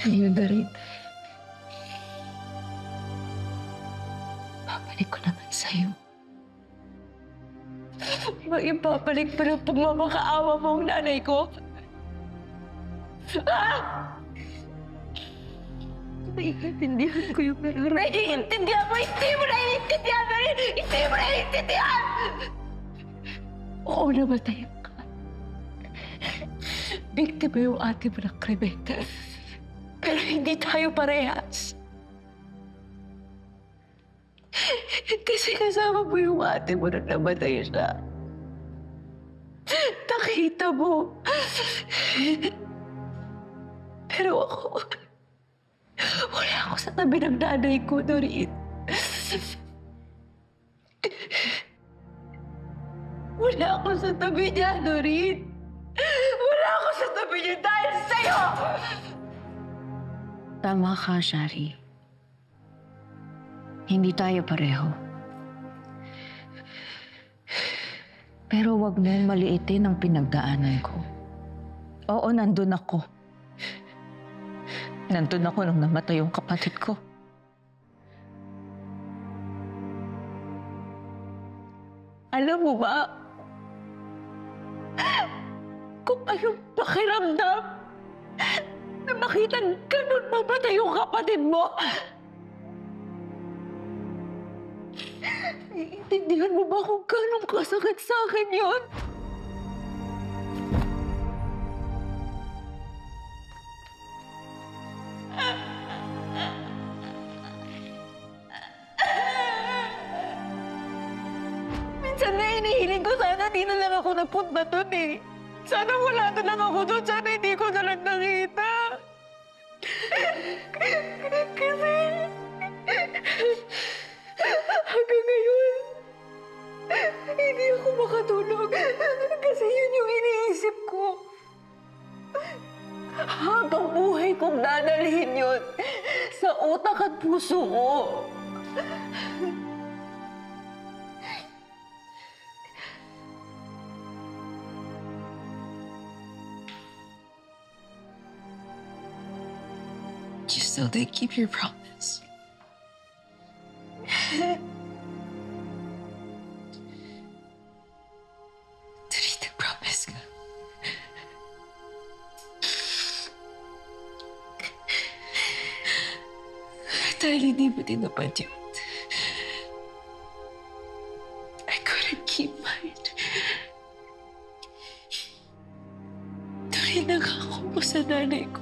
Ayun na rin. Babalik ko naman sa'yo. Maipapalik pa ng pagmamakaawa mo ang nanay ko. Ah! Naiintindihan ko yung nararamdaman. Naiintindihan mo! Hindi mo naiintindihan! Hindi mo naiintindihan! Oo, namatayan ka. Biktima yung ate mo ng krimen. Pero hindi tayo parehas. Kasi kasama mo yung ate mo nang namatay siya. Nakita mo. Pero ako, wala ako sa tabi ng nanay ko, Doreen. Wala ako sa tabi niya, Doreen. Wala ako sa tabi niya dahil sa'yo! Tama ka, Shari. Hindi tayo pareho. Pero wag mong maliitin ang pinagdaanan ko. Oo, nandun ako. Nandun ako nung namatay yung kapatid ko. Alam mo ba, kung anong pakiramdam na makita ganun mamatay yung kapatid mo? Iintindihan mo ba kung ganun kasakit sa akin yun? Minsan na inihiling ko, sana di na lang ako napunta dun eh. Sana wala na lang ako dun, sana hindi ko na lang nakita. Kasi hanggang ngayon, hindi ako makatulog. Kasi yun yung iniisip ko. Habang buhay kong dadalhin yun sa utak at puso ko. You still did keep your promise. Doreen, promise ka. Dahil hindi mo tinapad yun, I couldn't keep mine. Doreen, nangako mo sa nanay ko.